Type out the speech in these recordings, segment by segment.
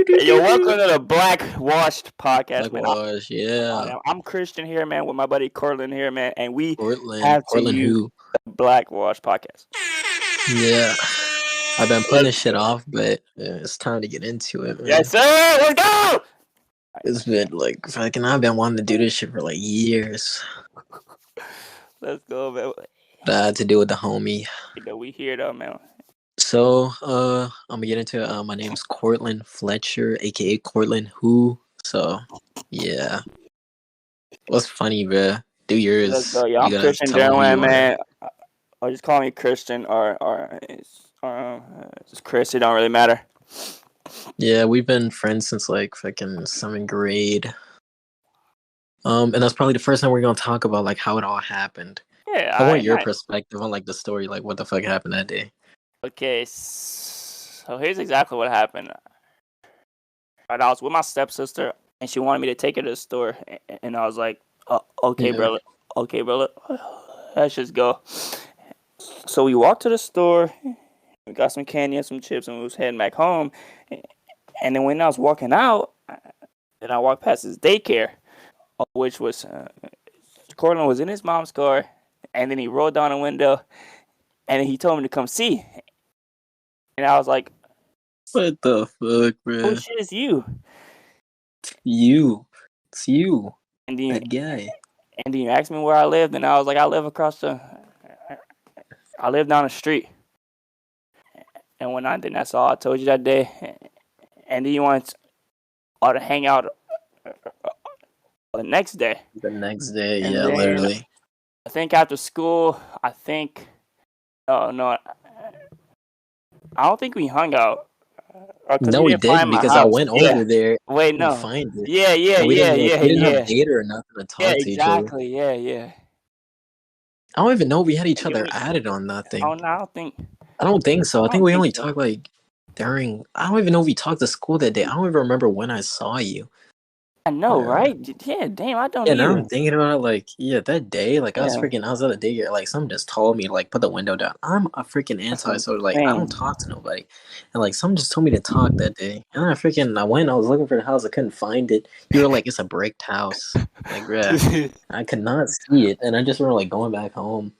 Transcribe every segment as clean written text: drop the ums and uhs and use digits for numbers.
Yo, welcome to the Blackwashed podcast, man. Blackwashed, yeah. I'm Christian here, man, with my buddy Cortland here, man, and we Portland. have to Portland use who? the Blackwashed podcast. Yeah. I've been putting this shit off, but it's time to get into it, man. Yes, sir. Let's go. It's been like fucking. I've been wanting to do this shit for like years. Let's go, man. But I had to do with the homie. You know, we here though, man. So, I'm gonna get into it. My name's Cortland Fletcher, aka Cortland who. So, yeah. What's funny, bro? Do yours. Let's go. Yeah, I'm Christian Derwin, man. Or just call me Christian, or just Chris. It don't really matter. Yeah, we've been friends since like fucking 7th grade. And that's probably the first time we're gonna talk about like how it all happened. Yeah, I want your perspective on like the story, like what the fuck happened that day. Okay, so here's exactly what happened. I was with my stepsister, and she wanted me to take her to the store, and I was like, "Okay, Yeah. bro, let's just go." So we walked to the store, we got some candy and some chips, and we was heading back home. And then when I was walking out, and I walked past his daycare, which was Cortland was in his mom's car, and then he rolled down the window, and he told me to come see. And I was like, "What the fuck, bro? Oh shit, it's you!" It's you. And then That guy. And then you asked me where I lived, and I was like, I live down the street. And when then that's all I told you that day. And then you wanted to hang out the next day. The next day, And yeah, then, literally. I think after school, no, I don't think we hung out. No, we didn't because I went over there. Wait, no. Find it. Yeah. We didn't have data or nothing to talk to each other. Exactly. Yeah. I don't even know if we had each other added on nothing. Oh, no, I don't think so. I think we only talked like during. I don't even know if we talked to school that day. I don't even remember when I saw you. I know, right? Yeah, damn, I don't. Yeah, now I'm thinking about it, like, yeah, that day, like, I was at the day, like, someone just told me, like, put the window down. I'm a freaking anti-social, like, I don't talk to nobody. And, like, someone just told me to talk that day. And I went, I was looking for the house, I couldn't find it. You were like, it's a bricked house. Like, bruh, I could not see it. And I just remember, like, going back home.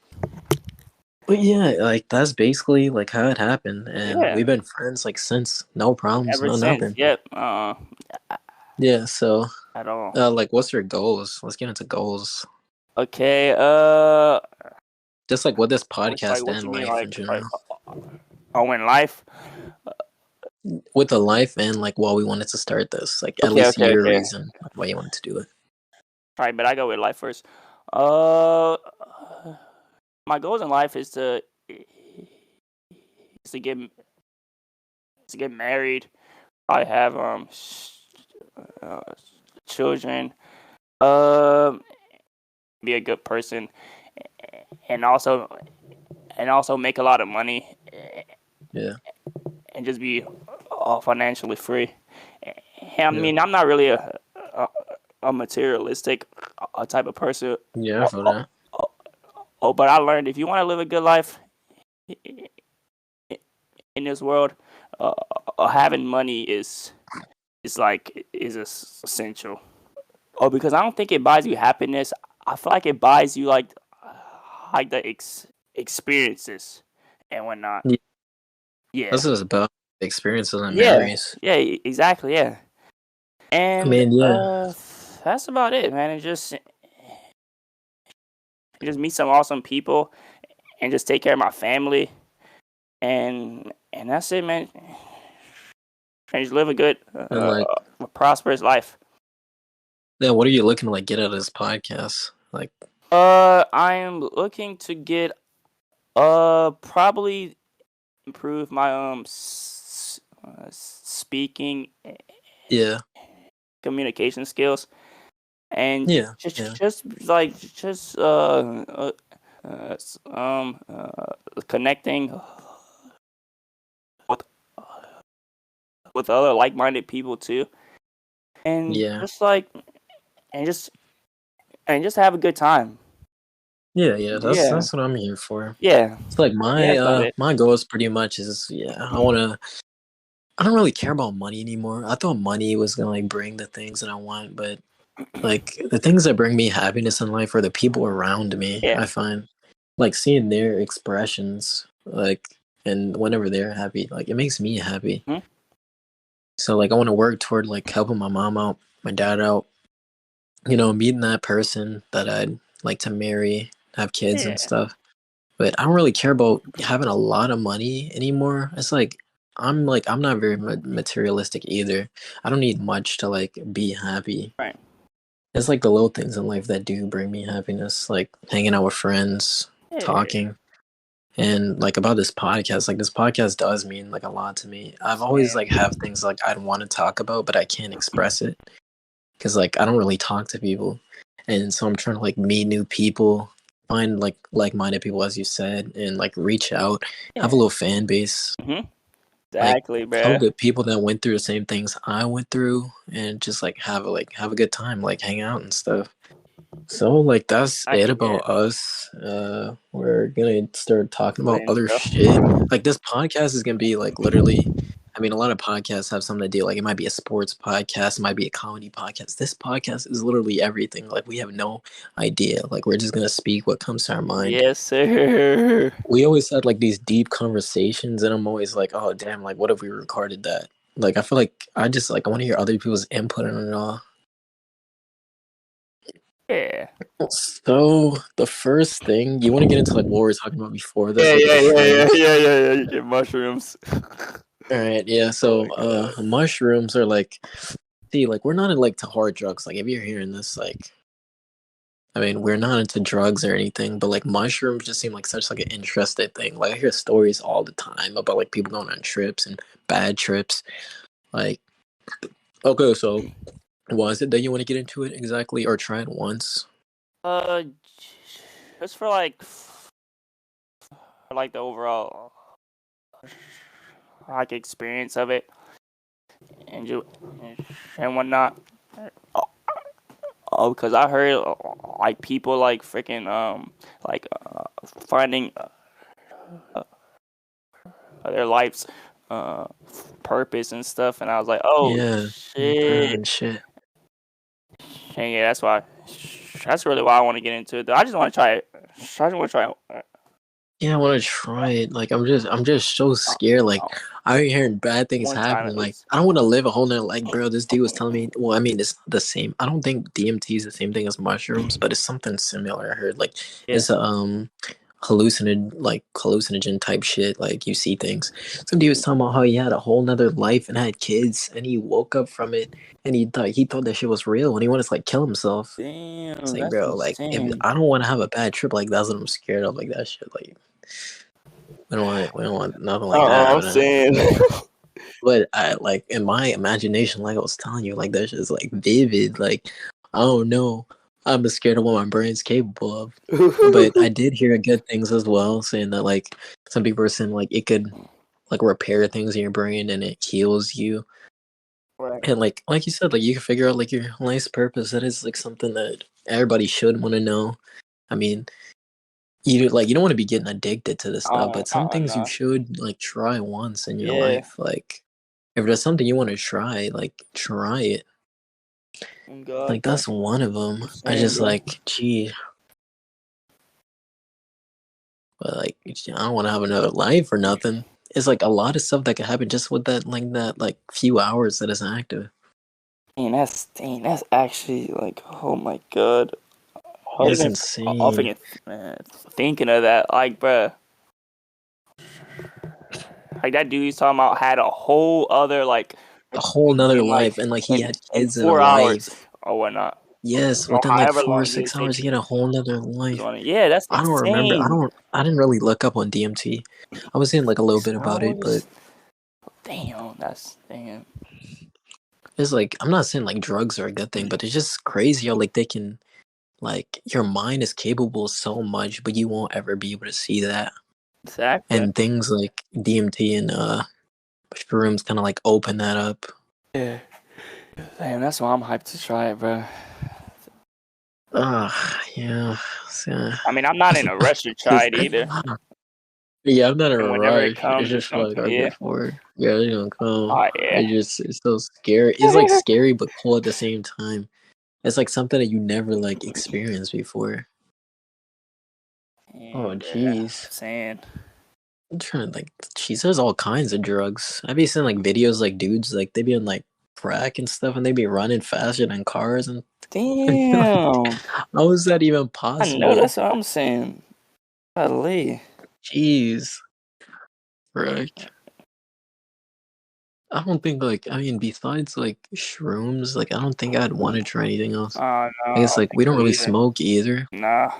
But, yeah, like, that's basically, like, how it happened. And we've been friends, like, since. No problems, nothing. Yep. Yeah, so at all. Like, what's your goals? Let's get into goals. Okay. Just like what this podcast and life in general. In life. With the life and like why we wanted to start this, like at least your reason why you wanted to do it. All right, but I go with life first. My goals in life is to get married. I have children, be a good person, and also make a lot of money. Yeah. And just be financially free. I mean, I'm not really a materialistic type of person. Yeah, I feel that. But I learned if you want to live a good life in this world, having money is essential. Because I don't think it buys you happiness. I feel like it buys you like the experiences and whatnot. Yeah. This is about experiences and memories. Yeah, exactly. Yeah. And I mean, that's about it, man. It's just meet some awesome people and just take care of my family, and that's it, man. And just live a good, a prosperous life. Then what are you looking to like get out of this podcast? Like, I am looking to get probably improve my speaking, communication skills, and connecting with other like-minded people too, and just have a good time. That's what I'm here for. Yeah, it's like my goal is pretty much is I want to I don't really care about money anymore. I thought money was gonna like bring the things that I want, but like the things that bring me happiness in life are the people around me. Yeah. I find like seeing their expressions, like and whenever they're happy, like it makes me happy. Hmm? So like I want to work toward like helping my mom out, my dad out, you know, meeting that person that I'd like to marry, have kids and Yeah. stuff. But I don't really care about having a lot of money anymore. It's like I'm not very materialistic either. I don't need much to like be happy. Right. It's like the little things in life that do bring me happiness, like hanging out with friends, Yeah. talking, and like about this podcast. Like this podcast does mean like a lot to me. I've always like Same. have things like I'd want to talk about, but I can't express it because like I don't really talk to people, and so I'm trying to like meet new people, find like-minded people, as you said, and like reach out, have a Yeah. little fan base, Mm-hmm. like Exactly, talk bro. with people that went through the same things I went through, and just like have a good time, like hang out and stuff. So like that's it Exactly. Yeah. about us. We're gonna start talking about Friends, other bro. shit. Like this podcast is gonna be like literally. I mean, a lot of podcasts have something to do. Like it might be a sports podcast, it might be a comedy podcast. This podcast is literally everything. Like we have no idea. Like we're just gonna speak what comes to our mind. Yes, sir. We always had like these deep conversations, and I'm always like, oh damn, like what if we recorded that? Like I feel like I just like I want to hear other people's input on it all. Yeah. So the first thing you want to get into like what we were talking about before this, Yeah, like yeah, the yeah, yeah, shrooms. yeah, yeah, yeah. You get mushrooms. All right, yeah. Oh So my god. mushrooms are like, see, like we're not in like to hard drugs. Like if you're hearing this, like I mean, we're not into drugs or anything, but like mushrooms just seem like such like an interesting thing. Like I hear stories all the time about like people going on trips and bad trips. Like okay, so why is it that you want to get into it exactly or try it once? Uh, just for like the overall like experience of it and and whatnot. Oh, because I heard like people like freaking like finding their life's uh purpose and stuff, and I was like, oh Yeah, shit, and shit. and yeah, that's really why I want to get into it. Though. I just want to try it. I just want to try it. Yeah, I want to try it. Like, I'm just so scared. Like, I'm hearing bad things One time happening. at Like, least. I don't want to live a whole nother. Like, bro, this dude was telling me. Well, I mean, it's the same. I don't think DMT is the same thing as mushrooms, but it's something similar. I heard like Yeah. it's a hallucinogen type shit. Like, you see things. Some dude was talking about how he had a whole nother life and had kids, and he woke up from it, and he thought that shit was real, and he wanted to like kill himself. It's Damn, like, that's bro, like if insane. I don't want to have a bad trip, like that's what I'm scared of. Like that shit, like. We don't want nothing like that Oh, I'm happening. saying. But I like in my imagination, like I was telling you, like that shit's like vivid. Like I don't know. I'm scared of what my brain's capable of. But I did hear good things as well, saying that like some people are saying like it could like repair things in your brain and it heals you. Right. And like you said, like you can figure out like your life's purpose. That is like something that everybody should want to know. I mean, you don't want to be getting addicted to this stuff, but some things you No. should like try once in your Yeah. life. Like if there's something you want to try, like try it. Oh God, Like bro. that's one of them. I'm I saying, just bro. like, gee, but like I don't want to have another life or nothing. It's like a lot of stuff that could happen just with that few hours that is active. That's actually like, oh my God. I It's even I insane. freaking thinking of that, like, bro. Like that dude he's talking about had a whole other like A whole nother in like life, and like he had in kids in a 4 hours life. or whatnot, Yes, or within like however four or long it six is take hours, he had a whole nother life. on it. Yeah, that's I don't remember. insane. I didn't really look up on DMT. I was saying like a little bit about it, but 6 hours. Damn, that's damn. it's like I'm not saying like drugs are a good thing, but it's just crazy how like they can like your mind is capable of so much, but you won't ever be able to see that. Exactly. And things like DMT and shrooms kind of like open that up. Yeah. Damn, that's why I'm hyped to try it, bro. Yeah. So, I mean, I'm not in a rush to try it either. Yeah, I'm not in a And whenever it rush. It's comes, it's just gonna like come. right Yeah. before. Yeah, they're gonna come. Oh yeah. It's so scary. It's like scary but cool at the same time. It's like something that you never like experienced before. Yeah, Oh bro. I'm jeez. saying. I'm trying to like she says all kinds of drugs. I be seeing like videos like dudes like they be on like crack and stuff and they be running faster than cars and like, Damn. how is that even I know possible? that's what I'm saying. Golly. Jeez. Right. I don't think like I mean besides like shrooms, like I don't think I'd want to try anything else. Oh no, I I guess don't like think we don't so really either. smoke either. Nah.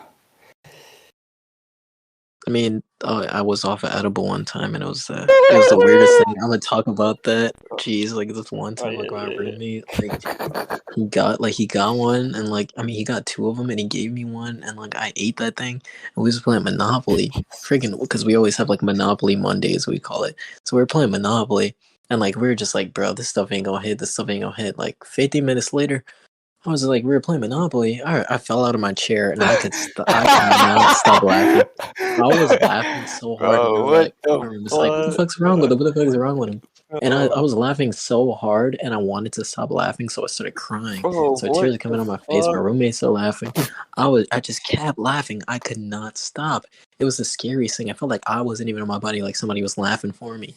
I mean, I was off an edible one time, and it was the weirdest thing. I'm gonna talk about that. Jeez, like this one Oh time, yeah, like my yeah. roommate, like he got one, and like I mean, he got two of them, and he gave me one, and like I ate that thing, and we was playing Monopoly, freaking, because we always have like Monopoly Mondays, we call it. So we were playing Monopoly, and like we were just like, bro, this stuff ain't gonna hit. This stuff ain't gonna hit. Like 50 minutes later. I was like, we were playing Monopoly. I fell out of my chair and I could not stop laughing. I was laughing so hard, and Bro, what the everyone was like, "What the fuck? fuck's wrong with him? What the fuck is wrong with him?" And I Bro, was laughing so hard, and I wanted to stop laughing, so I started crying. bro, So what tears are the coming on my face. My fuck? roommate's still laughing. I just kept laughing. I could not stop. It was the scariest thing. I felt like I wasn't even in my body, like somebody was laughing for me.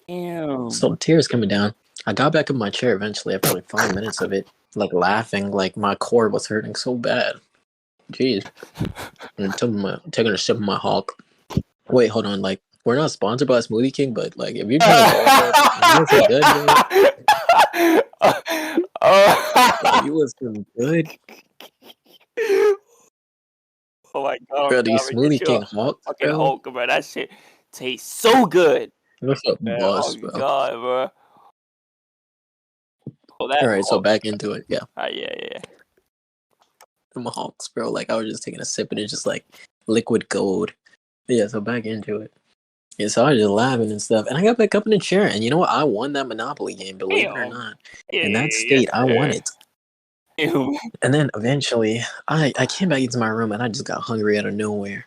Damn. So tears coming down. I got back in my chair eventually after like 5 minutes of it, like laughing, like my core was hurting so bad. Jeez. And taking a sip of my Hulk. Wait, hold on. Like, we're not sponsored by Smoothie King, but like, if you're trying to go with that, you want some good, bro? Bro, Oh. you want some good? Oh my god, Bro, I'm these never get Smoothie you King a Hulks, fucking bro. Hulk, bro. That shit tastes so good. What's up, Man, boss, oh bro? god, bro. Oh, that All right, so Hulk. back into it. Yeah, Yeah, yeah. I'm a Hulks, bro. Like, I was just taking a sip and it's just like liquid gold. Yeah, so back into it. Yeah, so I was just laughing and stuff. And I got back up in the chair. And you know what? I won that Monopoly game, believe it or Damn. not. Yeah, In that yes, state, I won sir. it. Ew. And then eventually, I came back into my room and I just got hungry out of nowhere.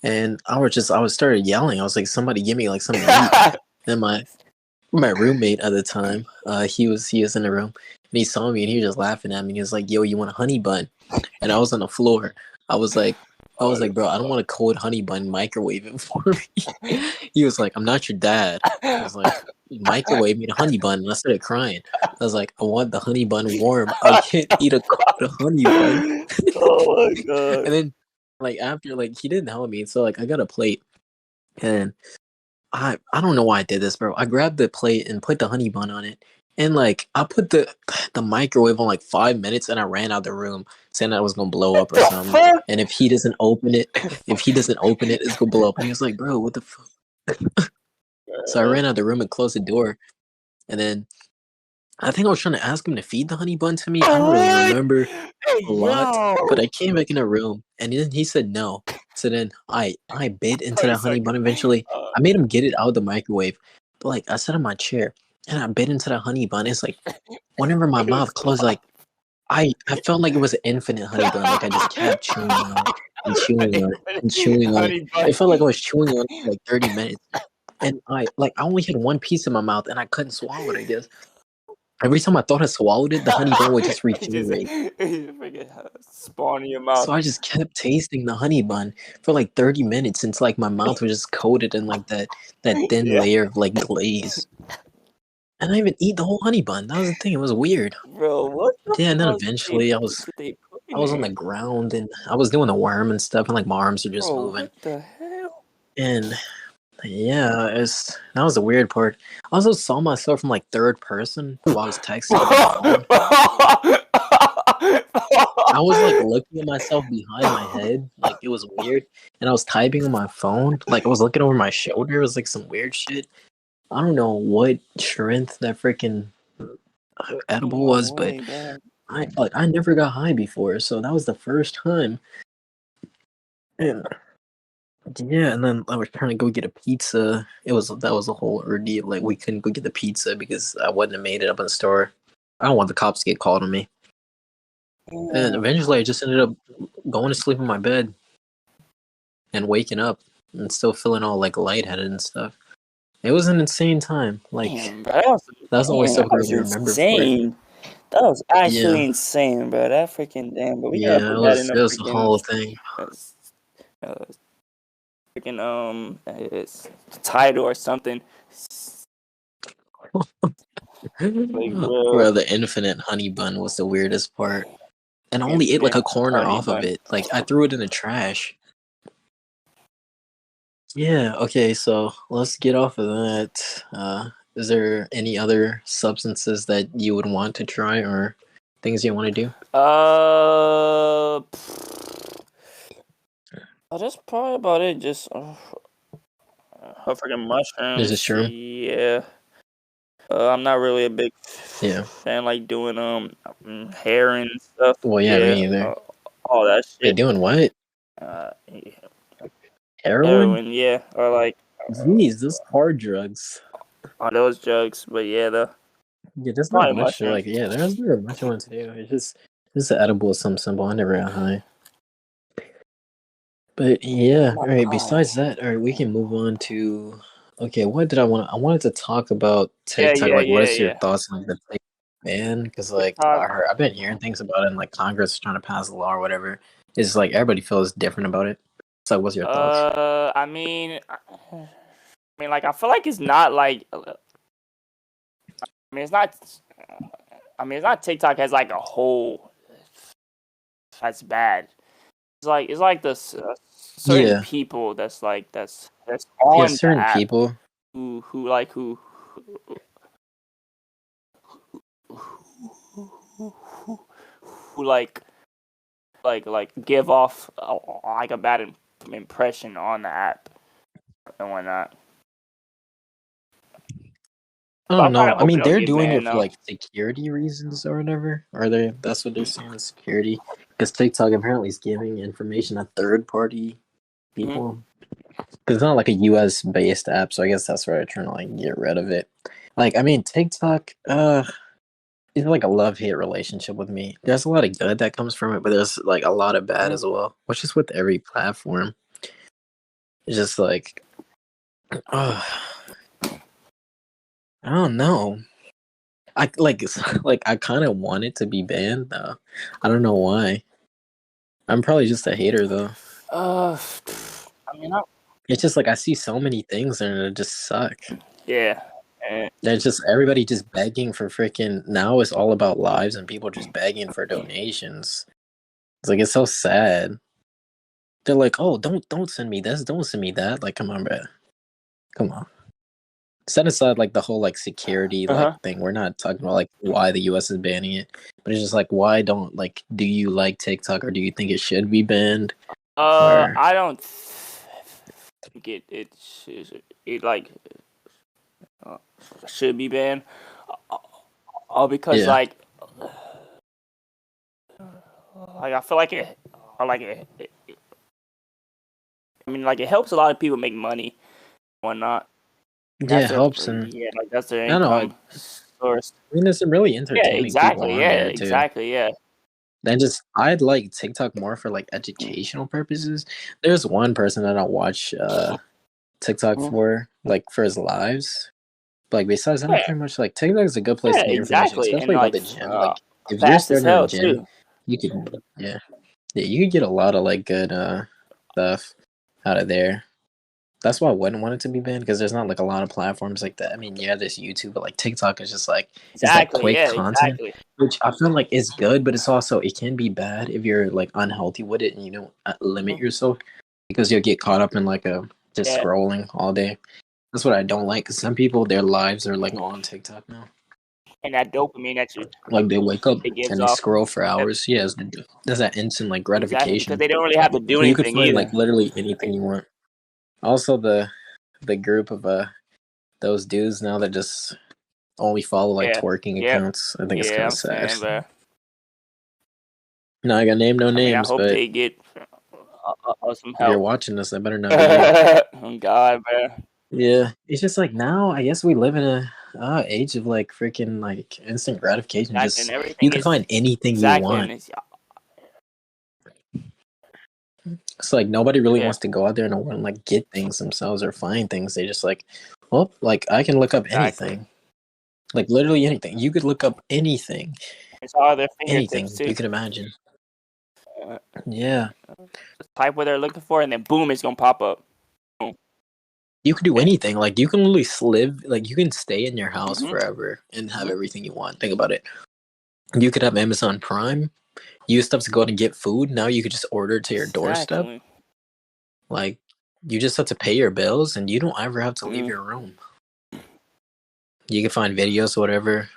And I was started yelling. I was like, somebody give me like something to eat. And my roommate at the time, he was in the room and he saw me and he was just laughing at me. He was like, "Yo, you want a honey bun?" And I was on the floor. I was like, bro, I don't want a cold honey bun. Microwave it for me. He was like, "I'm not your dad." I was like, "Microwave me the honey bun," and I started crying. I was like, "I want the honey bun warm. I can't eat a cold honey bun." Oh my god. And then, like after, like he didn't help me, so like I got a plate, and I don't know why I did this, bro. I grabbed the plate and put the honey bun on it, and like I put the microwave on like 5 minutes, and I ran out the room saying I was gonna blow What up or the something. fuck? And if he doesn't open it, it's gonna blow up. And he was like, "Bro, what the fuck?" So I ran out the room and closed the door, and then I think I was trying to ask him to feed the honey bun to me. I don't really What? remember Hey, a lot, but yo. I came back in the room and then he said no. So then I bit into Wait a that honey bun second. eventually. Uh, I made him get it out of the microwave. But like I sat on my chair and I bit into that honey bun. It's like whenever my mouth closed, like I felt like it was an infinite honey bun. Like I just kept chewing on it and chewing on it and chewing on it. honey bun. It felt like I was chewing on it for like 30 minutes. And I only had one piece in my mouth and I couldn't swallow it, I guess. Every time I thought I swallowed it, the honey bun would just It just regenerate. freaking spawn in your mouth. So I just kept tasting the honey bun for like 30 minutes since like my mouth was just coated in like that thin Yeah, layer of like glaze. And I didn't even eat the whole honey bun. That was the thing. It was weird. bro. What the Yeah, and then fuck eventually did they put I in was on there? the ground and I was doing the worm and stuff and like my arms were just Bro, moving. what the hell? And yeah, that was the weird part. I also saw myself from like third person while I was texting on my phone. I was like looking at myself behind my head, like it was weird, and I was typing on my phone, like I was looking over my shoulder. It was like some weird shit. I don't know what strength that freaking edible No was, but way, bro. I never got high before, so that was the first time. And yeah, and then I was trying to go get a pizza. That was a whole ordeal. Like we couldn't go get the pizza because I wouldn't have made it up in the store. I don't want the cops to get called on me. And Damn. eventually, I just ended up going to sleep in my bed and waking up. and still feeling all like lightheaded and stuff. It was an insane time. Like Damn, bro, that was, that's always so that hard was to remember for it. insane. That was actually Yeah, insane, bro. That freaking damn. But we gotta yeah, put that in it the was the freaking whole thing. uh, uh, freaking it's title or something. Like, bro, Bro, the infinite honey bun was the weirdest part. And I only ate like infinite a corner honey off of bun. it. Like I threw it in the trash. Yeah, okay, so let's get off of that. Is there any other substances that you would want to try or things you want to do? Oh, that's probably about it. Just freaking Is it mushrooms. shroom? Yeah. I'm not really a big Yeah. fan like doing hair and stuff. Well, yeah, Yeah, me either. all that Wait, shit. doing what? Yeah. Heroin? Heroin, yeah, or like Jeez, those hard drugs. all those drugs. But yeah, Yeah, there's not probably much to mushrooms. like. Yeah, there's not much I want to do. It's an edible, some symbol. I never got high. But yeah, all right. Besides that, all right, we can move on to. Okay, what did I want? I wanted to talk about Yeah, TikTok. yeah, Like, what yeah, is your yeah. thoughts on like, the TikTok ban? Because like TikTok. I've been hearing things about it, and like Congress is trying to pass a law or whatever. It's like everybody feels different about it. So, what's your thoughts? I mean, like I feel like it's not like. I mean, it's not. It's not TikTok as like a whole. That's bad. It's like the certain Yeah, people that's yeah, on the certain app people. who like who like give off like a bad impression on the app and whatnot. I But I'm don't kind know. of I hoping mean, they'll they're get doing it banned for though. like security reasons or whatever. Are they? That's what they're saying, security. Because TikTok apparently is giving information to third party Mm-hmm. people. Because it's not like a US based app, so I guess that's why they're trying to like get rid of it. Like, I mean, TikTok, it's like a love hate relationship with me. There's a lot of good that comes from it, but there's like a lot of bad as well, which is with every platform. It's just like, uh, I don't know. I like, like I kind of want it to be banned though. I don't know why. I'm probably just a hater though. Uh, I mean, It's just like I see so many things and it just suck. yeah. Eh, There's just everybody just begging for freaking. Now it's all about lives and people just begging for donations. It's like it's so sad. They're like, oh, don't send me this, don't send me that. Like, come on, bro, come on. Set aside like the whole like security like Uh-huh. thing. We're not talking about like why the U.S. is banning it, but it's just like why don't like do you like TikTok or do you think it should be banned or I don't think it like uh, should be banned. All because yeah like I feel like it, or like I mean, like it helps a lot of people make money and whatnot. And yeah that's it their helps and yeah, like that's their I don't know. income source. I mean, there's some really Yeah, entertaining people exactly. on Yeah, there too. exactly. Yeah. Then just I'd like TikTok more for like educational purposes. There's one person that I watch TikTok Mhm. for, like for his lives. But like besides that, Yeah, pretty much like TikTok is a good place yeah, to get information, exactly. And especially about like the gym. Like if you're fast as starting a hell gym, too. you could yeah, you could get a lot of like good stuff out of there. That's why I wouldn't want it to be banned because there's not like a lot of platforms like that. I mean, yeah, there's YouTube, but like TikTok is just like it's that Exactly. quick Yeah, content, exactly. which I feel like is good, but it's also it can be bad if you're like unhealthy with it and you don't limit Mhm. yourself because you'll get caught up in like a just Yeah, scrolling all day. That's what I don't like because some people their lives are like on TikTok now. and that dopamine Like they wake up it gives and they off. scroll for Yeah, hours. Yeah, there's that instant like exactly, because gratification. they don't really have to do You could anything find like either. literally anything you want. Also, the group of those dudes now that just only follow like Yeah. twerking Yep. accounts. I think it's Yeah, kind of I'm sad. saying, but No, I got name no I mean, I names, hope but they get some if you're help. watching this, that better not be you. Oh God, bro. Yeah, it's just like now. I guess we live in a age of like freaking like instant gratification. Exactly, and Just you everything can is find anything you exactly, want. and it's It's like nobody really wants to go out there and like get things themselves or find things. They just like, well, like I can look up anything, like literally anything. You could look up anything. It's all their Anything fingertips too. you can imagine. Yeah. Just type what they're looking for, and then boom, it's gonna pop up. Boom. You can do anything. Like you can literally live. Like you can stay in your house Mhm. forever and have everything you want. Think about it. You could have Amazon Prime. You used to have to go out and get food. Now you could just order it to your doorstep. Exactly. Like you just have to pay your bills, and you don't ever have to leave your room. You can find videos, whatever.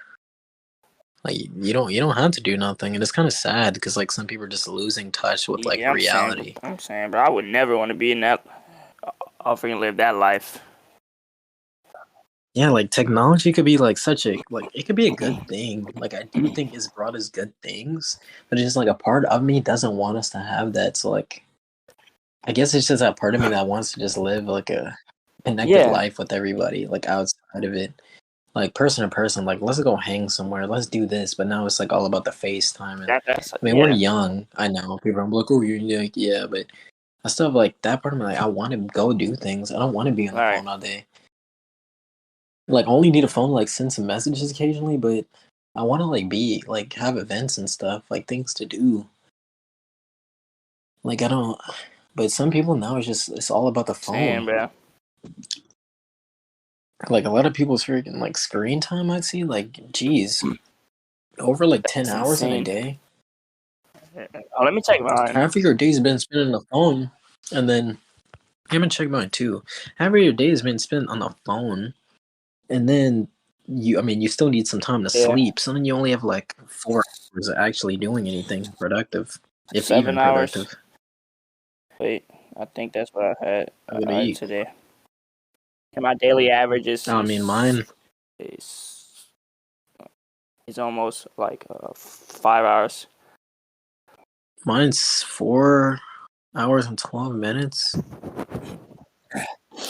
Like you don't have to do nothing, and it's kind of sad because like some people are just losing touch with like reality. I'm saying, but I would never want to be in that. I'll freaking live that life. Yeah, like technology could be like such a like it could be a good thing. Like I do think it's brought us good things, but it's just like a part of me doesn't want us to have that. So like, I guess it's just that part of me that wants to just live like a connected life with everybody, like outside of it, like person to person. Like let's go hang somewhere, let's do this. But now it's like all about the FaceTime. And I mean, we're young. I know people are like, oh, you're like, yeah, but I still have like that part of me. Like I want to go do things. I don't want to be on the phone all day. Like, only need a phone like send some messages occasionally, but I want to like be like have events and stuff, like things to do. Like I don't, but some people now it's all about the phone. Bro. Like a lot of people's freaking like screen time I see, like geez, over like 10 hours in a day. Oh, let me check mine. Half of your day's been spent on the phone, and then I'm gonna check mine too. Half of your day has been spent on the phone. And then you still need some time to sleep. So then you only have like 4 hours of actually doing anything productive, if 7 even hours. productive. Wait, I think that's what I had today. And my daily average is. Mine is almost like 5 hours. Mine's 4 hours and 12 minutes.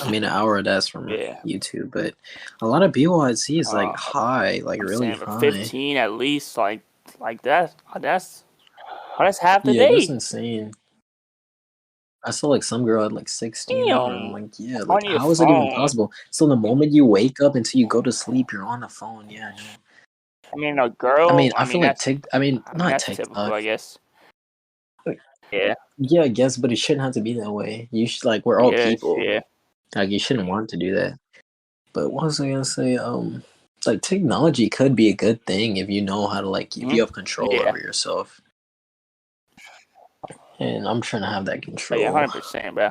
I mean, an hour of that's from YouTube, but a lot of people I see is like high, like really high. 15 at least, like that. That's half the day. Yeah, that's insane. I saw like some girl had like 16 hours. I'm like, yeah, like how is it even possible? So the moment you wake up until you go to sleep, you're on the phone. Yeah, I know. I mean, a girl. I feel like not TikTok. Typical, I guess. Yeah, I guess, but it shouldn't have to be that way. You should like we're all people. Yeah. Like you shouldn't want to do that. But what was I gonna say? Like technology could be a good thing if you know how to like if you have control over yourself. And I'm trying to have that control. Yeah, 100%, bro.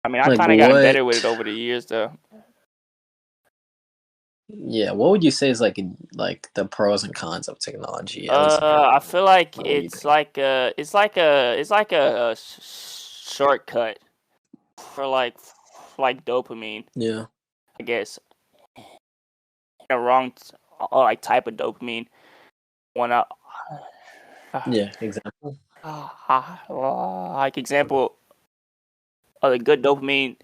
I mean, I like, kind of got better with it over the years, though. Yeah, what would you say is like the pros and cons of technology? I feel like it's like a shortcut for like dopamine. Yeah, I guess the wrong like type of dopamine. Yeah, example. Like example, the good dopamine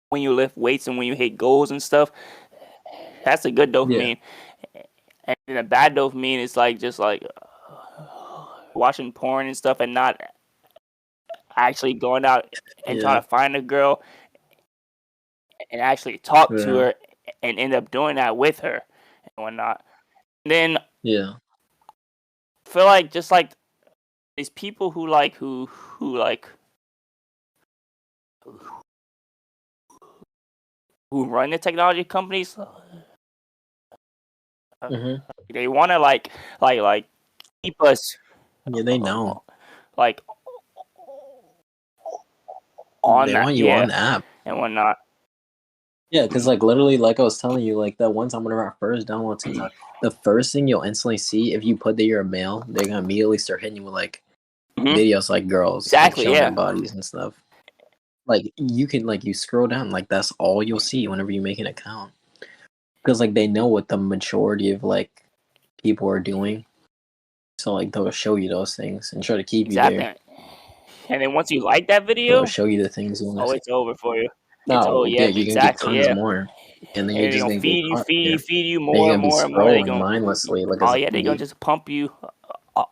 when you lift weights and when you hit goals and stuff. That's a good dopamine. Yeah. And then a bad dopamine is like just like watching porn and stuff and not actually going out and trying to find a girl and actually talk to her and end up doing that with her and whatnot. And then I feel like just like these people who run the technology companies, they want to like keep us. Yeah, they know. Like on they that, want you on the app and whatnot. Yeah, because like literally, like I was telling you, like that one time whenever I first downloaded TikTok, the first thing you'll instantly see if you put that you're a male, they're gonna immediately start hitting you with like videos like girls, like, showing their bodies and stuff. Like you can you scroll down, like that's all you'll see whenever you make an account, because like they know what the majority of like people are doing, so like they'll show you those things and try to keep you there. And then once you like that video, they'll show you the things you want to see. It's over for you. No, you can get tons more. and then you're And they're just gonna gonna get feed you, caught. feed Yeah, you, feed you then more you're and gonna be more and more. They scrolling gonna, mindlessly like oh as a yeah, they gonna kid. just pump you. Uh,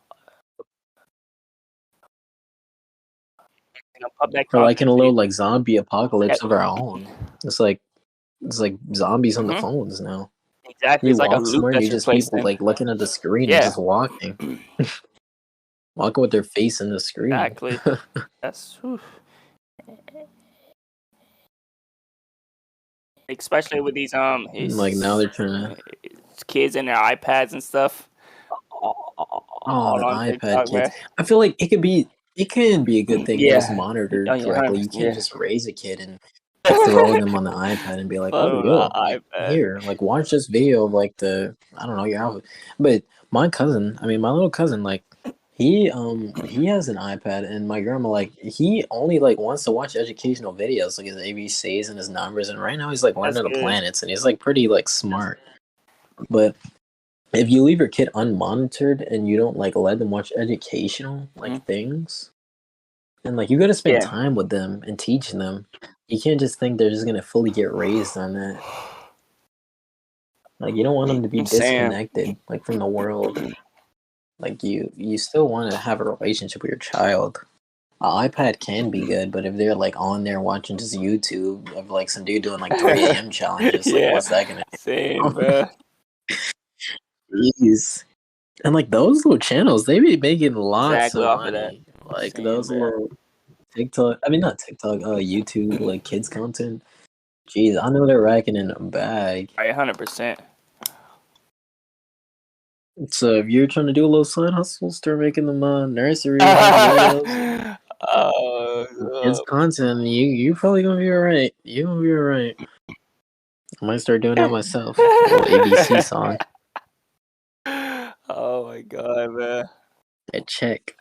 they gonna pump that Or like in content a to you. little like zombie apocalypse of our own. It's like zombies on the Mm-hmm. phones now. Exactly. You It's like a walk loop somewhere, that you're you're just placed people in. like looking at the screen and Yeah. just walking, walking with their face in the screen. Exactly. That's whew. Especially with these Like now they're trying to. kids and their iPads and stuff. Oh, All the on iPad TikTok, kids. man. I feel like it can be a good thing when it's Yeah. Oh monitored yeah, correctly. You can't yeah. just raise a kid and throw them on the iPad and be like, "Oh, Put 'em yo, on like iPad. here, like watch this video of like the I don't know your outfit." But my cousin, I mean my little cousin, like he has an iPad, and my grandma like he only like wants to watch educational videos like his ABCs and his numbers, and right now he's like That's learning the good. planets, and he's like pretty like smart. But if you leave your kid unmonitored and you don't like let them watch educational like Mm-hmm. things, and like you got to spend Yeah. time with them and teach them. You can't just think they're just gonna fully get raised on that. Like you don't want them to be I'm saying. disconnected like from the world. Like you still want to have a relationship with your child. An iPad can be good, but if they're like on there watching just YouTube of like some dude doing like 3 a.m. challenges, like Yeah. what's that gonna Same, do? bro. Jeez. And like those little channels, they be making lots Exactly of off of that. money. Like Same, those bro. little TikTok, I mean not TikTok, YouTube like kids content. Jeez, I know they're racking in a bag. Right, 100%. So if you're trying to do a little side hustle, start making them nursery rhyme videos and kids Oh, content. You probably gonna be alright. You gonna be alright. I might start doing that myself. A little ABC song. oh my god, man. A check.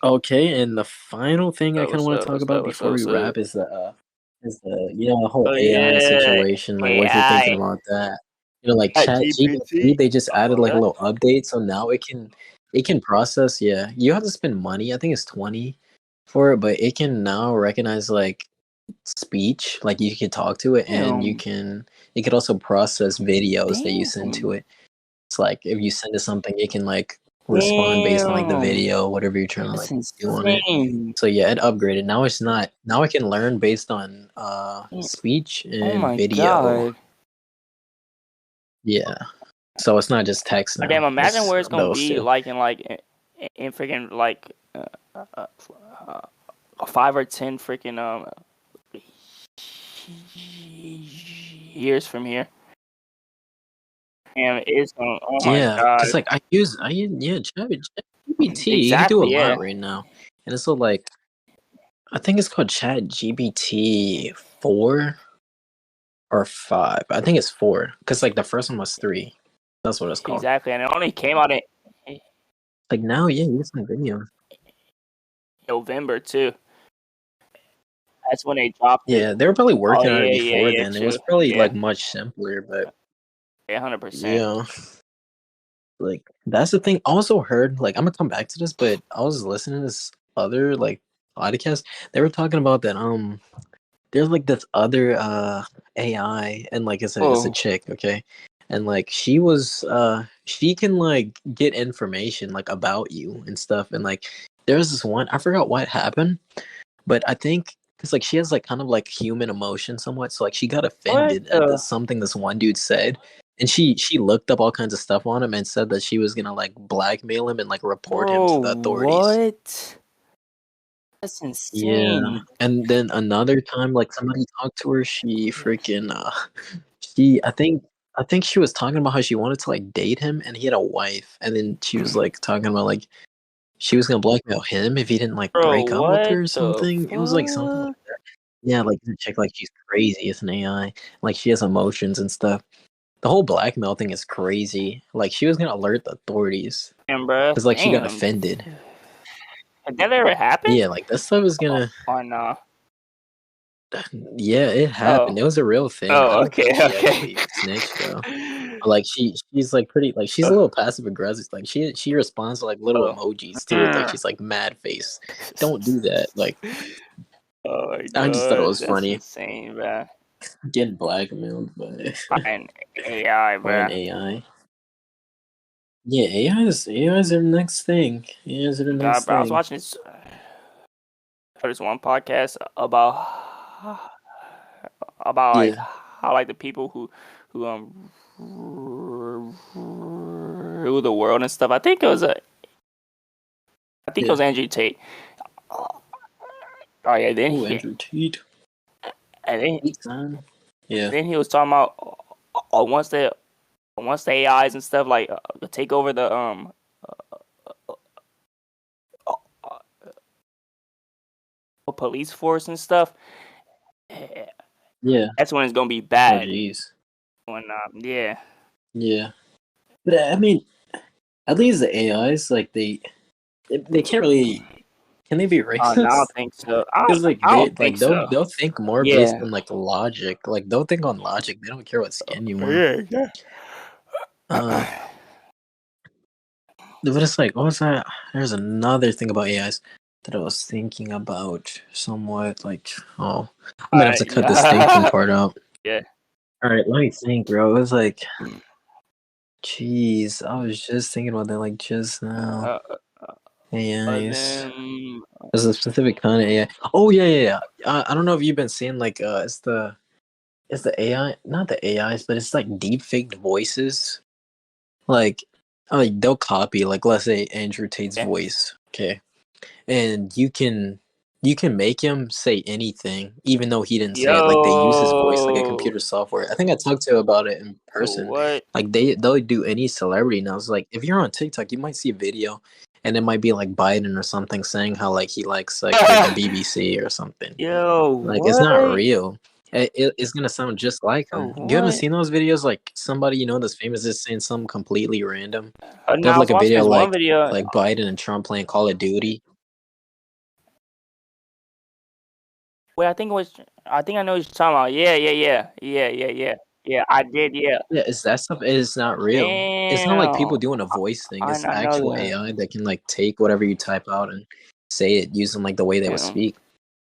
Okay, and the final thing I kind of What's want to up? talk What's about up? What's up? before we What's up? wrap is the the whole Oh AI yeah, situation. Like, what you're thinking AI. about that? Like Chat Chat GPT, GPT. they just added Oh, like a that. little update, so now it can process. Yeah, you have to spend money. I think it's 20 for it, but it can now recognize like speech. Like you can talk to it, and Damn. it could also process videos that you send Damn. to it. It's like if you send it something, it can like respond based on like the Damn. video, whatever you're trying to That's like do on it. insane. So yeah, it upgraded. Now it's not. Now I can learn based on speech Oh and my video. god. Yeah. So it's not just text But now. damn, imagine It's where it's gonna those be two. like in freaking like 5 or 10 freaking years from here. And it's gonna. Oh my Yeah, god. because like yeah, ChatGPT. You can do a Exactly. Yeah. lot right now, and it's so like I think it's called ChatGPT 4 or 5. I think it's 4 because like the first one was 3. That's what it's called. Exactly. And it only came out in Like now, yeah, you get some video. November too. That's when they dropped it. Yeah, they were probably Oh working on it yeah, yeah, before yeah. then. It was True. probably Yeah. like much simpler, but 100%. yeah, like that's the thing. I also heard like I'm gonna come back to this, but I was listening to this other like podcast. They were talking about that there's like this other AI, and like it's a Oh, chick, okay? And like she can like get information like about you and stuff, and like there's this one, I forgot what happened, but I think because like she has like kind of like human emotion somewhat, so like she got what offended at the? something this one dude said, and she looked up all kinds of stuff on him and said that she was gonna like blackmail him and like report him Bro, to the authorities. what? That's Yeah, insane. and then another time, like somebody talked to her, she freaking she I think she was talking about how she wanted to like date him, and he had a wife, and then she was like talking about like she was gonna blackmail him if he didn't like Bro, break up with what her or the something. It was like something like fuck? that. Yeah, like the chick, like she's crazy. It's an AI. Like she has emotions and stuff. The whole blackmail thing is crazy. Like she was gonna alert the authorities Damn, bro. because like she got Damn. offended. Had that ever happened? Yeah, like that stuff is Oh, gonna. oh no. Yeah, it happened. Oh. It was a real thing. I Oh, don't think okay, she okay. actually snitched though. But like she's like pretty like she's a little passive aggressive. Like she responds to like little Oh. emojis too. Like she's like mad face. Don't do that. Like Oh my I just thought it god, was that's funny. insane, man. Getting blackmailed by an AI, by an bro. AI. Yeah, AI's are the next thing. AI's are the God, next bro, I was thing. watching this one podcast about like Yeah, how like the people who rule the world and stuff. I think it yeah. was Andrew Tate. Oh yeah, Oh, Andrew Tate. and then Tate, son. Yeah, then he was talking about once the AIs and stuff like take over the police force and stuff. yeah. That's when it's gonna be Oh, bad. jeez. When yeah. Yeah, but I mean, at least the AIs, like they can't really. Can they be No, I don't racist? think so. Because like I they don't think like so. they'll think more based Yeah. on like logic. Like they'll think on logic. They don't care what skin you are. Yeah. Yeah. Uh, but it's like, what was that? There's another thing about AIs that I was thinking about somewhat. Like, oh, I'm gonna have to cut this thinking Yeah. part out. Yeah. All right, let me think, bro. It was like, jeez, I was just thinking about that like just now. Uh, AIs. then There's a specific kind of AI. Oh yeah, yeah, yeah. I don't know if you've been seeing like it's the AI, not the AIs, but it's like deep faked voices. Like they'll copy like let's say Andrew Tate's yeah. voice, okay, and you can make him say anything even though he didn't say it. Like they use his voice like a Yo. computer software. I think I talked to you about it in person. What? Like they'll do any celebrity now. It's like if you're on TikTok, you might see a video and it might be like Biden or something saying how like he likes like freaking BBC or something. Yo, Like it's not what? real. It's gonna sound just like Yo, him. You haven't what? seen those videos? Like somebody you know that's famous is saying something completely random. They No, have I like was a watching video this one video. like Biden and Trump playing Call of Duty. Wait, I think I know what you're talking about. Yeah, yeah, yeah, yeah, yeah, yeah, yeah. I did. Yeah. Yeah, it's that stuff is not real. It's not like people Damn. doing a voice thing. It's I know actual that. AI that can like take whatever you type out and say it using like the way they would Yeah. speak.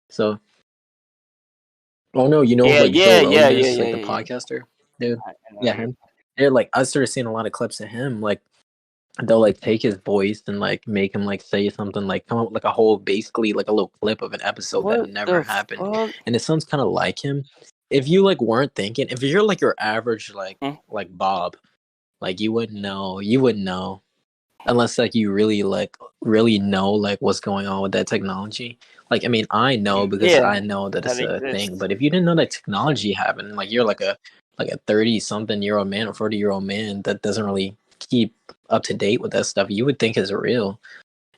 So, oh no, you know Yeah, like yeah, Joe yeah, Rogan yeah, is yeah, like the yeah, yeah. podcaster, dude. I know Yeah, you. him. They're like I started seeing a lot of clips of him. Like they'll like take his voice and like make him like say something like come up with like a whole basically like a little clip of an episode that What never the happened, fuck? and it sounds kind of like him. If you like weren't thinking, if you're like your average Hmm? like Bob, like you wouldn't know unless like you really know like what's going on with that technology. Like I mean I know because Yeah, I know that that it's a thing, exists. but if you didn't know that technology happened, like you're like a 30 something year old man or 40-year-old man that doesn't really keep up to date with that stuff, you would think is real.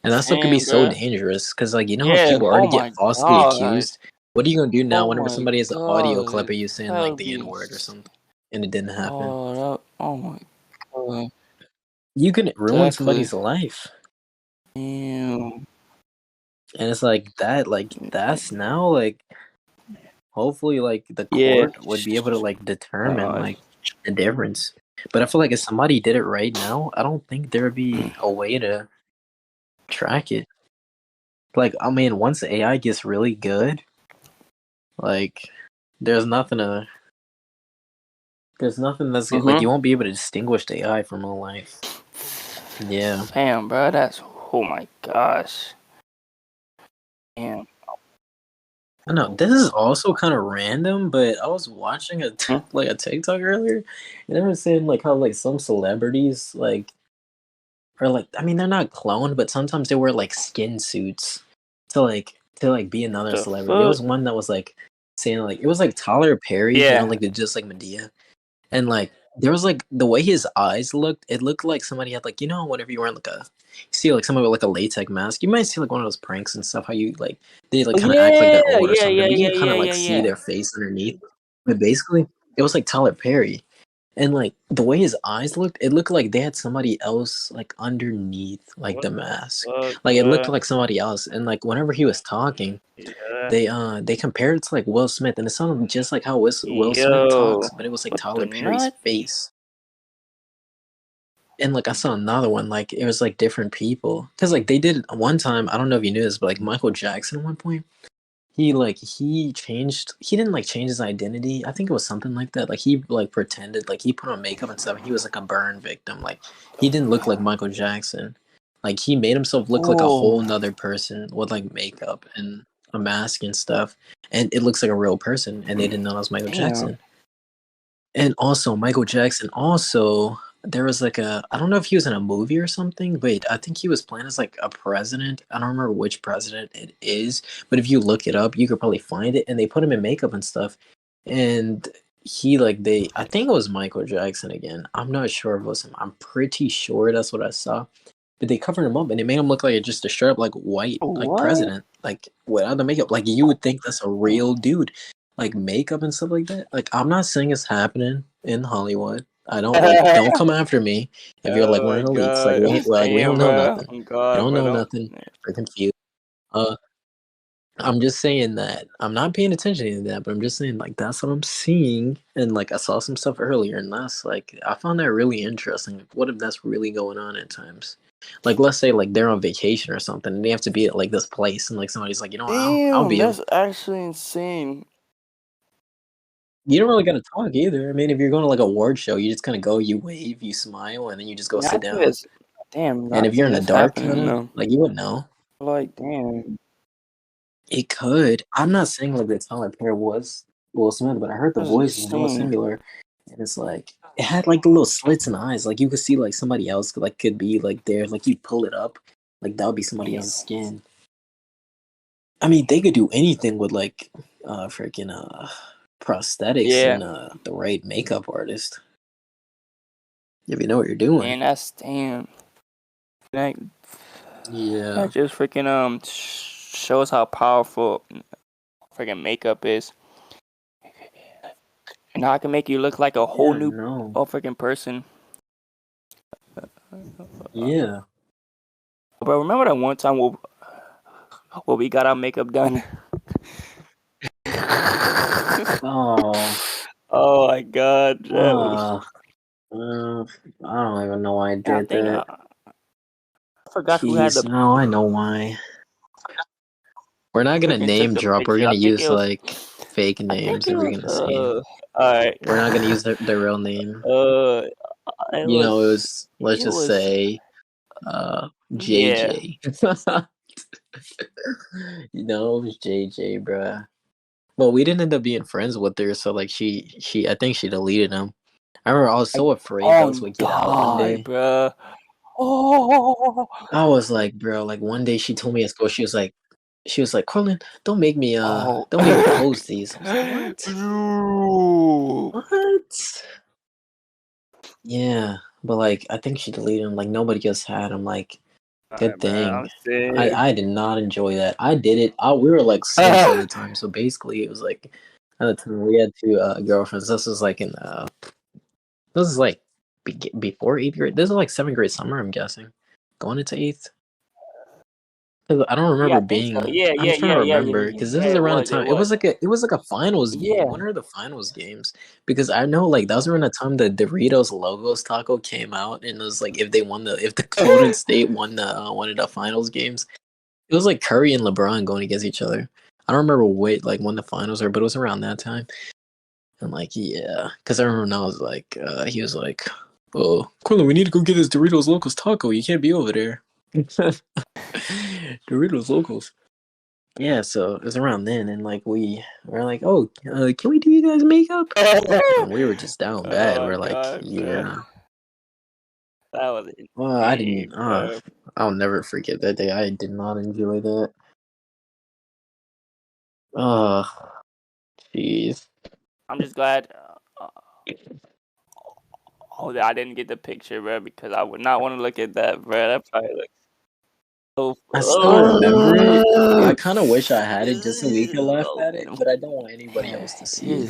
And that stuff could be Damn, so bro. dangerous because like you know how Yeah. people already Oh get my falsely god. accused. What are you gonna do now Oh whenever my somebody has an audio clip god. of you saying That like would the be. N-word or something and it didn't happen? Oh, oh my god. You can ruin That could. somebody's life. Damn. And it's like that's now like hopefully like the Yeah. court would be able to like determine Uh, like the difference. But I feel like if somebody did it right now, I don't think there would be a way to track it. Like I mean, once the AI gets really good, like there's nothing to there's nothing that's like mm-hmm. you won't be able to distinguish the AI from real life. Yeah. Damn, bro. That's. Oh my gosh. Damn. I know this is also kind of random, but I was watching Hmm? like a TikTok earlier, and they were saying like how like some celebrities like or like I mean they're not cloned, but sometimes they wear like skin suits to like be another The celebrity. There fuck? was one that was like saying like it was like Tyler Perry, you know, Yeah. like the just like Medea, and like there was like the way his eyes looked, it looked like somebody had like you know whenever you wear like you see like someone with like a latex mask, you might see like one of those pranks and stuff how you like they like Oh kind of act like yeah. they're old or Yeah. something, Yeah. but you Yeah. can kind Yeah. of like Yeah. see Yeah. their face underneath. But basically, it was like Tyler Perry. And like the way his eyes looked, it looked like they had somebody else like underneath like What the the mask. fuck, Like it looked bro? like somebody else. And like whenever he was talking, Yeah. they compared it to like Will Smith, and it sounded just like how Will Smith Yo. talks, but it was like What the Tyler Perry's nut? face. And like I saw another one, like it was like different people. Cause like they did one time, I don't know if you knew this, but like Michael Jackson at one point, he changed. He didn't like change his identity. I think it was something like that. Like he like pretended like he put on makeup and stuff. And he was like a burn victim. Like he didn't look like Michael Jackson. Like he made himself look like a whole Oh, nother person with like makeup and a mask and stuff. And it looks like a real person. And they didn't know that was Michael damn. Jackson. And also Michael Jackson. Also, there was like a I don't know if he was in a movie or something. Wait, I think he was playing as like a president. I don't remember which president it is, but if you look it up, you could probably find it. And they put him in makeup and stuff. And he like they I think it was Michael Jackson again. I'm not sure if it was him. I'm pretty sure that's what I saw. But they covered him up and they made him look like just a straight up like white like What? president, like without the makeup. Like you would think that's a real dude, like makeup and stuff like that. Like I'm not saying it's happening in Hollywood. I don't like don't come after me if you're like Oh one my of the leaks. Like god. we don't Damn, know bro. nothing. Oh We god, don't bro. know Don't. nothing. We're confused. Uh, I'm just saying that I'm not paying attention to that, but I'm just saying like that's what I'm seeing, and like I saw some stuff earlier, and that's like I found that really interesting. Like, what if that's really going on at times? Like, let's say like they're on vacation or something, and they have to be at like this place, and like somebody's like, I'll Damn, be him. that's actually insane. You don't really got to talk either. I mean, if you're going to like a award show, you just kind of go, you wave, you smile, and then you just go Yeah, I sit think down. that's damn. And I if you're think in the that's dark, kind happening of though. like you wouldn't know. Like, damn. It could. I'm not saying like the talent pair was Will Smith, but I heard the That's voice was hella insane. similar, and it's like it had like the little slits in the eyes. Like you could see like somebody else could be like there. Like you pull it up, like that would be somebody Damn. else's skin. I mean, they could do anything with like freaking prosthetics Yeah. and the right makeup artist if you know what you're doing. Man, that's damn. That, Yeah. that just freaking shows how powerful freaking makeup is, and how it can make you look like a whole Yeah. new No. freaking person. Yeah. But remember that one time where we got our makeup done? Oh. Oh my god, that was. Uh, I don't even know why I I did think that. I forgot who had Jeez, the no, I know why. We're not gonna freaking took name the drop. We're picture. gonna I think it use was. like fake I think names it if we're was. gonna say. Alright. We're not gonna use their real name. Uh, it You know, it was. was let's It just was. say Yeah. JJ. You know, it was JJ, bruh. Well, we didn't end up being friends with her, so like she I think she deleted him. I remember I was Like, so afraid those oh would get out one God, day. bruh. Oh. I was like, bro, like one day she told me at school, she was like, Carlin, Oh. don't make me post these. I was like, what? Bro. What? Yeah. But like I think she deleted him. Like nobody else had him. Like, good Alright, bro. thing. I'm sick. I did not enjoy that. I did it. We were like simps at the time, so basically it was like at the time we had two girlfriends. This was like in this is like before eighth grade. This is like seventh grade summer, I'm guessing. Going into eighth. 'Cause I don't Yeah, remember I think so. being. Yeah, I'm yeah, trying yeah, to yeah, yeah, remember yeah. because this Yeah, is it around the was. It time. It was was. like it was like a finals game. Yeah. When are the finals games? Because I know like that was around the time the Doritos Logos Taco came out, and it was like if the Golden State won the one of the finals games, it was like Curry and LeBron going against each other. I don't remember when the finals were, but it was around that time. And like yeah, because I remember when I was like he was like, "Oh, Quillen, we need to go get this Doritos Locos Taco. You can't be over there." Doritos Locos. Yeah, so it was around then, and like we were like, "Oh, can we do you guys makeup?" And we were just down bad. Oh my We're like, god, bro. "Yeah." That was Well, I didn't. insane, bro. I'll never forget that day. I did not enjoy that. Oh, jeez. I'm just glad. Oh, that I didn't get the picture, bro, because I would not want to look at that, bro. That probably looks so. I still remember it. I kind of wish I had it just so we could laugh at it, but I don't want anybody else to see it.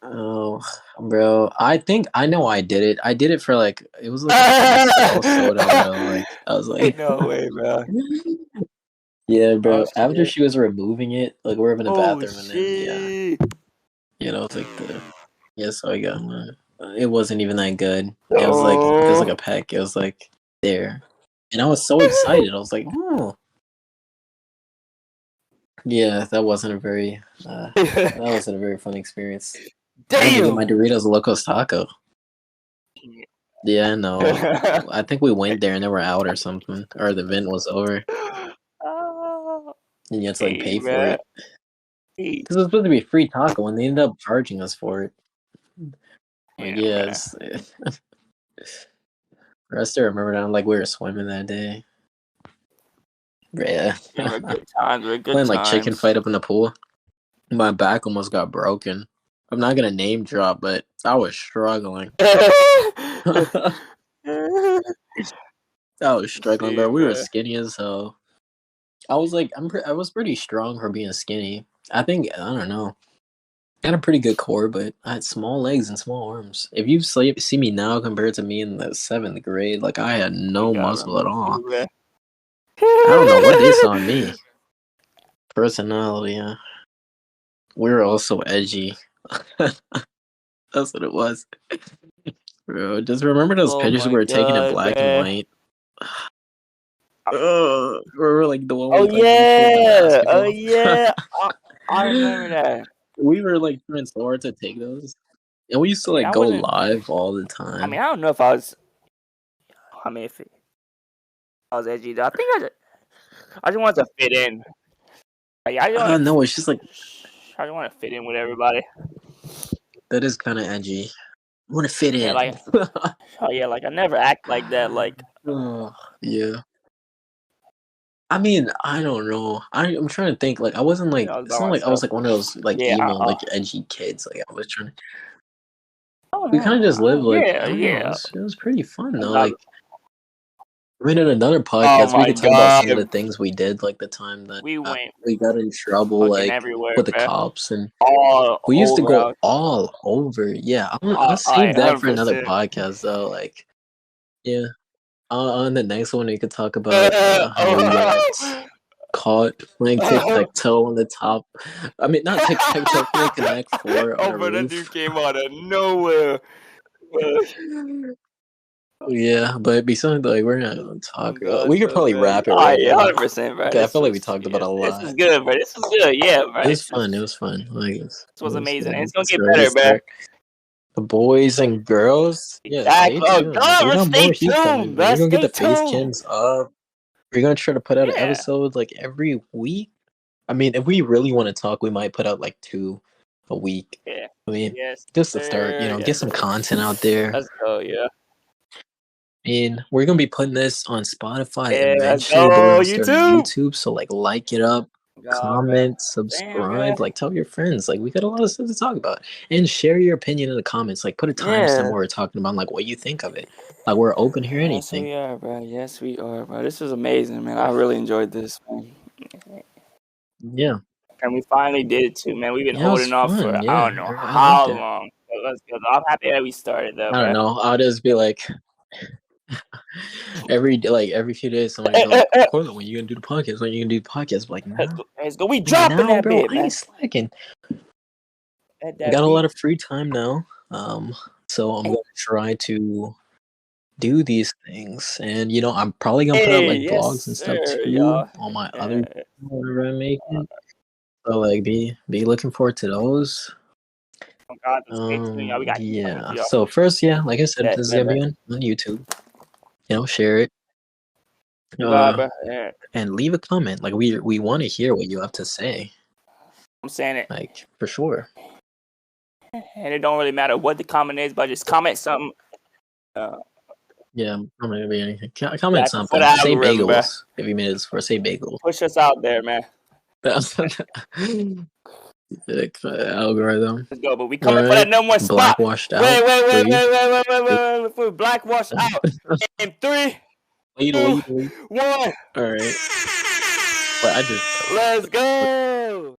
Oh, bro. I think I know I did it. I did it for like it was like a friend, so I was so down low. Like I was like, No way, bro. yeah, Oh bro. After shit. she was removing it, like we're in the Oh bathroom, and then yeah, shit. it's like the yeah. So I got it wasn't even that good. It was like there's like Oh. a peck. It was like there, and I was so excited. I was like, oh. Yeah, that wasn't a very fun experience. I had to get my Damn. Doritos Locos Taco. Yeah, no. I think we went there and they were out or something, or the event was over, Oh, and you had to like hey, pay for man. it Hey, because it was supposed to be free taco, and they ended up charging us for it. Like, yeah, man. yes, I still remember that. Like we were swimming that day. Yeah, They were good times. They were good playing like chicken times. fight up in the pool. My back almost got broken. I'm not gonna name drop, but I was struggling. I was struggling, bro. Shit, We were man. skinny as hell. I was like, I was pretty strong for being skinny. I think I don't know. I had a pretty good core, but I had small legs and small arms. If you see me now compared to me in the 7th grade, like I had Oh, no God, muscle at me all. too, man. I don't know what they saw in me. Personality, yeah. We were also edgy. That's what it was. Bro, just remember those Oh, pictures we my were taking in God, black and man. white. Remember like the one Oh, we like recreated the yeah. Oh, basketball? yeah. I remember that. We were like trying so hard to take those. And we used to I mean, like I go wasn't. live all the I mean, time. I don't know if I was. I mean, if I was edgy, though. I think I just wanted to fit in. Like, I just want No, it's just like I just want to fit in with everybody. that is kind of edgy. I want to fit Yeah, in. like, oh yeah, like I never act like that. Like, Oh, yeah. I mean, I don't know. I'm trying to think. Like, I wasn't you know, like. I was by It's not like I was myself. like one of those like Yeah. emo, like edgy kids. Like I was trying. Oh We no. kind of just lived like Yeah, I don't know. yeah. It was pretty fun though. About, Like, I mean, in another oh podcast, we my could talk about God, some of the things we did, like the time that we went we got in trouble, fucking like everywhere, with the bro. cops, and All we used to over go out. all over. Yeah, I'll I save that for another 100%. podcast though. Like, yeah, on the next one we could talk about how we got caught playing tic tac toe on the top. I mean, not tic tac toe, playing Connect Four on Oh, a but that dude roof. came out of nowhere. Yeah, but besides, like, we're not gonna Oh talk. God, We could no, probably man. wrap it Oh right yeah, now. 100%, bro. Okay, I This feel like we was talked about a this was lot. good, bro. This was good. Yeah, bro. It was fun. It was fun. Like, This was amazing, and good. it's gonna It's get ready to better, bro. start. The boys and girls, yeah, stay Exactly. Oh tuned. Like, God, we bro. got Stay more heat coming. tuned, Like, bro. we're gonna get Stay the face tuned. cams up. We're gonna try to put out an Yeah. episode like every week. I mean, if we really want to talk, we might put out like 2 a week. Yeah. I mean, Yes, just to start, sir. get Yes, some sir. content out there. Let's go. Yeah. And we're gonna be putting this on Spotify Yeah. Let's eventually, but we're go. gonna start on YouTube. YouTube. So like it up, God, bro. comment, Damn, bro. subscribe, like tell your friends. Like we got a lot of stuff to talk about. And share your opinion in the comments. Like put a timestamp Yeah. where we're talking about like what you think of it. Like we're open to hear Yes, anything. we are, bro. Yes, we are, bro. This was amazing, man. I really enjoyed this, man. Yeah. And we finally did it too, man. We've been Yeah, it was holding off for fun. I Yeah. don't know I liked how it. long. But let's go. I'm happy that we started though, I don't bro. know. I'll just be like every few days somebody's like, Corlin, when you gonna do the podcast? When you gonna do the podcast? Like Let's now. go. Let's go. We Like dropping now, that bro, bit, I man. ain't slacking. I That got a lot beat. of free time now. So I'm gonna try to do these things, and I'm probably gonna put out Hey, like yes, vlogs and stuff sir, too y'all. on my other Yeah. whenever I make it. So like be looking forward to those. Oh God, stay tuned, y'all. We got heat coming for Yeah. y'all. So first, yeah, like I said, Bet, this is bet, gonna bet. be on YouTube. Share it. God, bro. Yeah. And leave a comment. Like we want to hear what you have to say. I'm saying it. Like for sure. And it don't really matter what the comment is, but just comment something. Yeah, I'm gonna be anything. Comment Yeah, for the something. Say algorithm, bro. bagels. If you made it this far, say bagels. Push us out there, man. Algorithm. Let's go. But we All coming for that right. number one spot. Blackwashed Wait, out. wait, wait, Three. wait, wait, wait, wait, wait, wait. For Blackwashed out. In 3, Lead. 2, 1. All right. But I just. Let's go.